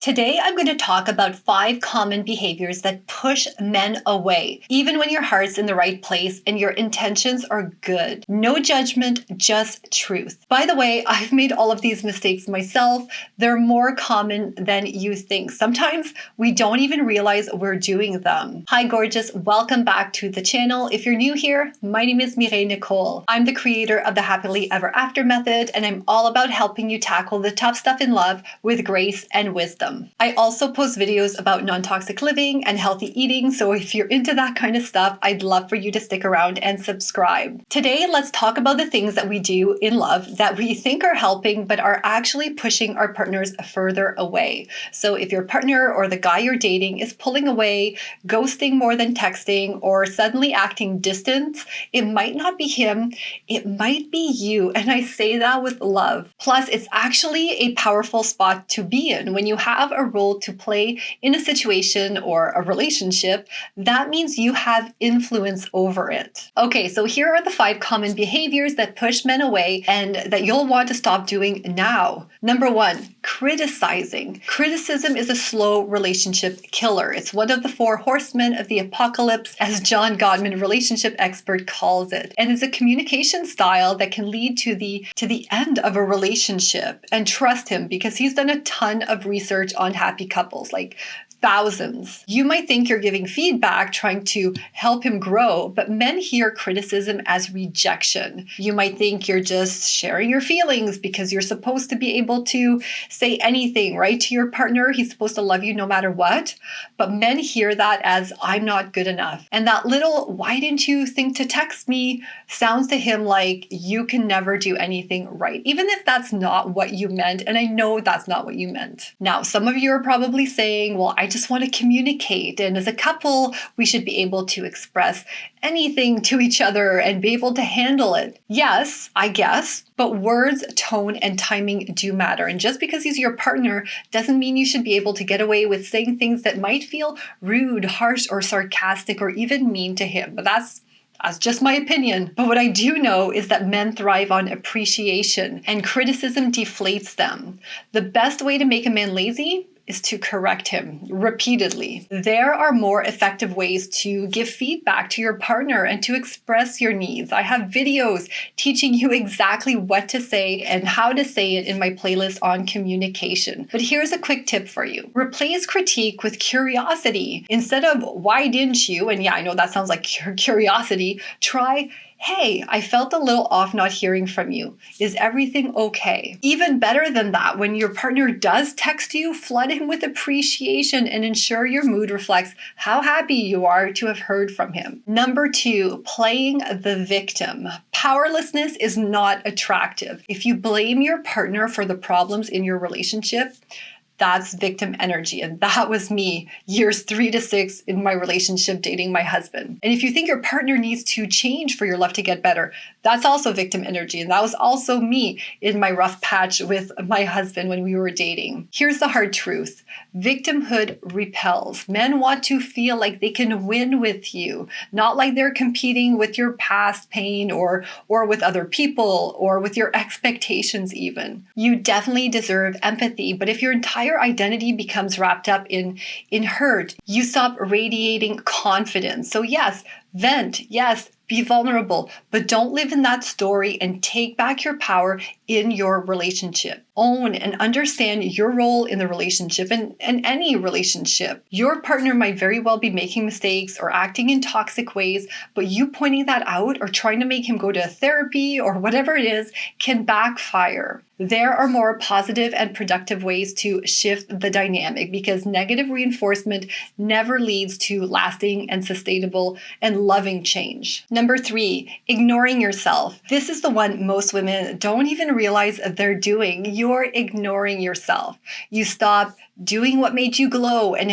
Today, I'm going to talk about 5 common behaviors that push men away, even when your heart's in the right place and your intentions are good. No judgment, just truth. By the way, I've made all of these mistakes myself. They're more common than you think. Sometimes we don't even realize we're doing them. Hi, gorgeous. Welcome back to the channel. If you're new here, my name is Mireille Nicole. I'm the creator of the Happily Ever After method, and I'm all about helping you tackle the tough stuff in love with grace and wisdom. I also post videos about non-toxic living and healthy eating, so if you're into that kind of stuff, I'd love for you to stick around and subscribe. Today, let's talk about the things that we do in love that we think are helping but are actually pushing our partners further away. So if your partner or the guy you're dating is pulling away, ghosting more than texting, or suddenly acting distant, it might not be him, it might be you, and I say that with love. Plus, it's actually a powerful spot to be in. When you have a role to play in a situation or a relationship, that means you have influence over it. Okay, so here are the 5 common behaviors that push men away and that you'll want to stop doing now. Number 1, criticizing. Criticism is a slow relationship killer. It's one of the 4 horsemen of the apocalypse, as John Gottman, relationship expert, calls it. And it's a communication style that can lead to the end of a relationship. And trust him, because he's done a ton of research on happy couples, like thousands. You might think you're giving feedback, trying to help him grow, but men hear criticism as rejection. You might think you're just sharing your feelings because you're supposed to be able to say anything, right, to your partner. He's supposed to love you no matter what. But men hear that as, I'm not good enough. And that little, why didn't you think to text me, sounds to him like you can never do anything right, even if that's not what you meant. And I know that's not what you meant. Now, some of you are probably saying, well, I just want to communicate. And as a couple, we should be able to express anything to each other and be able to handle it. Yes, I guess, but words, tone, and timing do matter. And just because he's your partner doesn't mean you should be able to get away with saying things that might feel rude, harsh, or sarcastic, or even mean to him. But that's just my opinion. But what I do know is that men thrive on appreciation, and criticism deflates them. The best way to make a man lazy is to correct him repeatedly. There are more effective ways to give feedback to your partner and to express your needs. I have videos teaching you exactly what to say and how to say it in my playlist on communication. But here's a quick tip for you. Replace critique with curiosity. Instead of, why didn't you? And yeah, I know that sounds like curiosity. Try, hey, I felt a little off not hearing from you. Is everything okay? Even better than that, when your partner does text you, flood him with appreciation and ensure your mood reflects how happy you are to have heard from him. Number 2, playing the victim. Powerlessness is not attractive. If you blame your partner for the problems in your relationship, that's victim energy. And that was me years 3 to 6 in my relationship dating my husband. And if you think your partner needs to change for your love to get better, that's also victim energy. And that was also me in my rough patch with my husband when we were dating. Here's the hard truth. Victimhood repels. Men want to feel like they can win with you, not like they're competing with your past pain or with other people or with your expectations even. You definitely deserve empathy, but if your entire identity becomes wrapped up in hurt, you stop radiating confidence. So yes, vent, yes, be vulnerable, but don't live in that story and take back your power in your relationship. Own and understand your role in the relationship and any relationship. Your partner might very well be making mistakes or acting in toxic ways, but you pointing that out or trying to make him go to therapy or whatever it is can backfire. There are more positive and productive ways to shift the dynamic because negative reinforcement never leads to lasting and sustainable and loving change. Number 3, ignoring yourself. This is the one most women don't even realize they're doing. You're ignoring yourself. You stop doing what made you glow and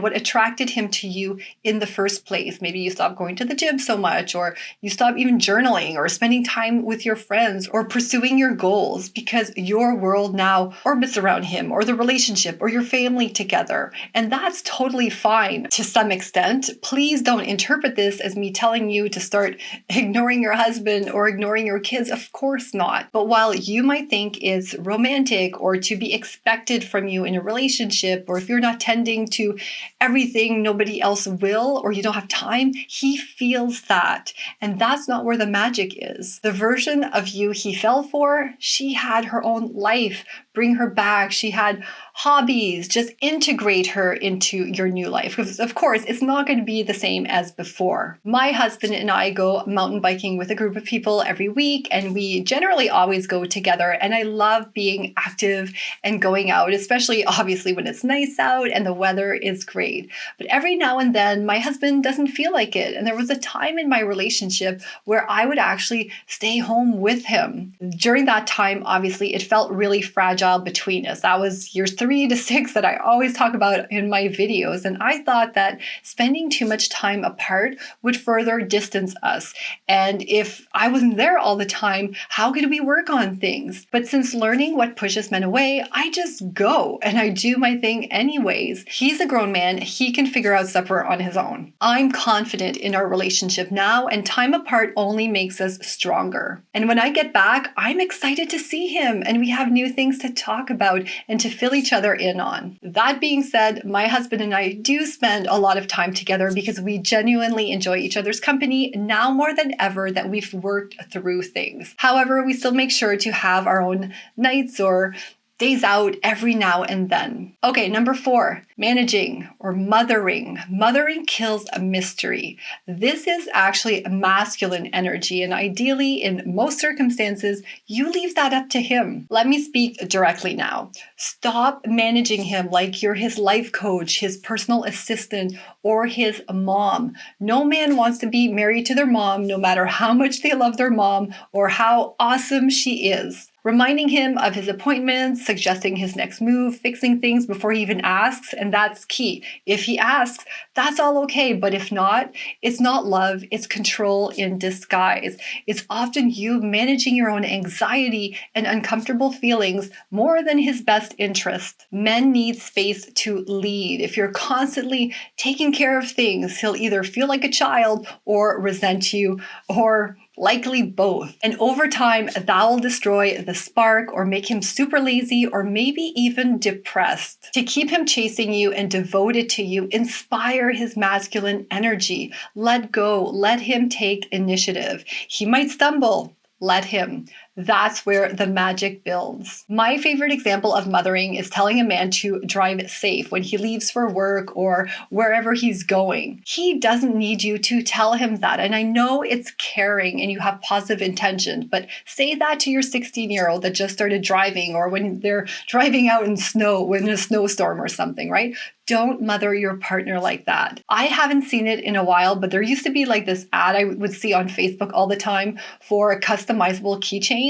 what attracted him to you in the first place. Maybe you stop going to the gym so much, or you stop even journaling or spending time with your friends or pursuing your goals because your world now orbits around him or the relationship or your family together. And that's totally fine to some extent. Please don't interpret this as me telling you to start ignoring your husband or ignoring your kids. Of course not. But So while you might think it's romantic or to be expected from you in a relationship, or if you're not tending to everything nobody else will, or you don't have time, he feels that. And that's not where the magic is. The version of you he fell for, she had her own life. Bring her back. She had hobbies. Just integrate her into your new life. Because of course, it's not going to be the same as before. My husband and I go mountain biking with a group of people every week, and we generally always go together. And I love being active and going out, especially obviously when it's nice out and the weather is great. But every now and then, my husband doesn't feel like it. And there was a time in my relationship where I would actually stay home with him. During that time, obviously, it felt really fragile between us. That was years 3 to 6 that I always talk about in my videos. And I thought that spending too much time apart would further distance us. And if I wasn't there all the time, how could we work on things? But since learning what pushes men away, I just go and I do my thing anyways. He's a grown man. He can figure out supper on his own. I'm confident in our relationship now, and time apart only makes us stronger. And when I get back, I'm excited to see him, and we have new things to talk about and to fill each other in on. That being said, my husband and I do spend a lot of time together because we genuinely enjoy each other's company now more than ever that we've worked through things. However, we still make sure to have our own nights or days out every now and then. Okay, number 4, managing or mothering. Mothering kills a mystery. This is actually a masculine energy, and ideally, in most circumstances, you leave that up to him. Let me speak directly now. Stop managing him like you're his life coach, his personal assistant, or his mom. No man wants to be married to their mom, no matter how much they love their mom or how awesome she is. Reminding him of his appointments, suggesting his next move, fixing things before he even asks, and that's key. If he asks, that's all okay, but if not, it's not love, it's control in disguise. It's often you managing your own anxiety and uncomfortable feelings more than his best interest. Men need space to lead. If you're constantly taking care of things, he'll either feel like a child or resent you, or likely both. And over time, that will destroy the spark or make him super lazy or maybe even depressed. To keep him chasing you and devoted to you, inspire his masculine energy. Let go. Let him take initiative. He might stumble. Let him. That's where the magic builds. My favorite example of mothering is telling a man to drive safe when he leaves for work or wherever he's going. He doesn't need you to tell him that. And I know it's caring and you have positive intention, but say that to your 16-year-old that just started driving, or when they're driving out in snow, in a snowstorm or something, right? Don't mother your partner like that. I haven't seen it in a while, but there used to be like this ad I would see on Facebook all the time for customizable keychains.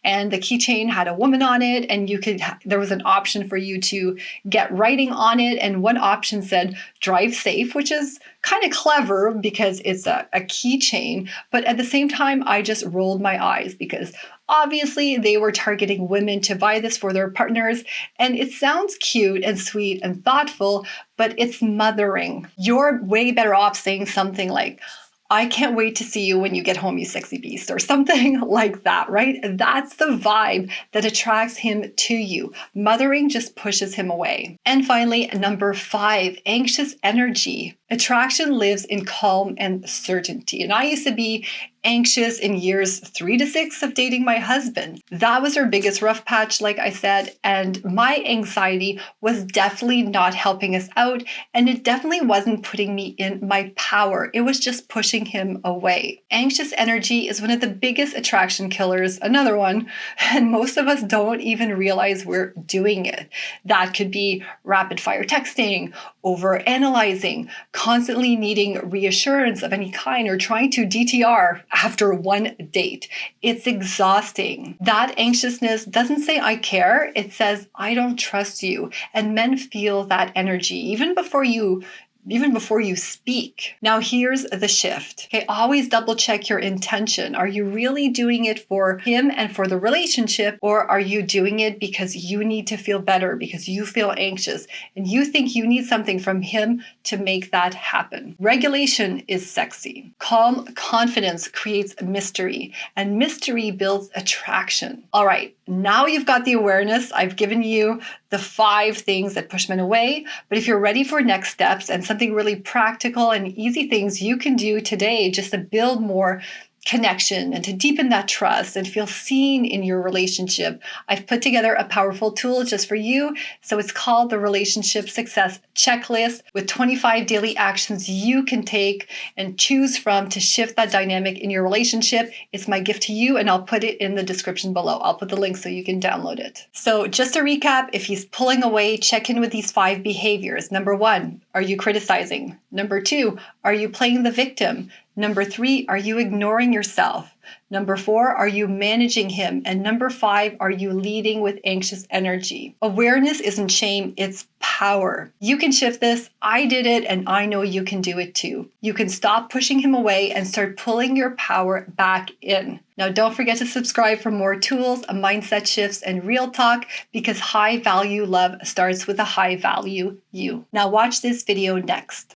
And the keychain had a woman on it, and there was an option for you to get writing on it. And one option said drive safe, which is kind of clever because it's a keychain. But at the same time, I just rolled my eyes because obviously they were targeting women to buy this for their partners. And it sounds cute and sweet and thoughtful, but it's mothering. You're way better off saying something like, I can't wait to see you when you get home, you sexy beast, or something like that, right? That's the vibe that attracts him to you. Mothering just pushes him away. And finally, number 5, anxious energy. Attraction lives in calm and certainty. And I used to be anxious in years 3 to 6 of dating my husband. That was our biggest rough patch, like I said, and my anxiety was definitely not helping us out, and it definitely wasn't putting me in my power. It was just pushing him away. Anxious energy is one of the biggest attraction killers, another one, and most of us don't even realize we're doing it. That could be rapid fire texting, over-analyzing, constantly needing reassurance of any kind, or trying to DTR after one date. It's exhausting. That anxiousness doesn't say I care, it says I don't trust you. And men feel that energy even before you even before you speak. Now here's the shift. Okay, always double check your intention. Are you really doing it for him and for the relationship, or are you doing it because you need to feel better, because you feel anxious and you think you need something from him to make that happen? Regulation is sexy. Calm confidence creates mystery, and mystery builds attraction. All right, now you've got the awareness. I've given you the 5 things that push men away. But if you're ready for next steps and something really practical and easy things you can do today just to build more connection and to deepen that trust and feel seen in your relationship, I've put together a powerful tool just for you. So it's called the Relationship Success Checklist with 25 daily actions you can take and choose from to shift that dynamic in your relationship. It's my gift to you, and I'll put it in the description below. I'll put the link so you can download it. So just to recap, if he's pulling away, check in with these 5 behaviors. Number 1, are you criticizing? Number 2, are you playing the victim? Number 3, are you ignoring yourself? Number 4, are you managing him? And number 5, are you leading with anxious energy? Awareness isn't shame, it's power. You can shift this. I did it, and I know you can do it too. You can stop pushing him away and start pulling your power back in. Now, don't forget to subscribe for more tools, mindset shifts, and real talk, because high value love starts with a high value you. Now watch this video next.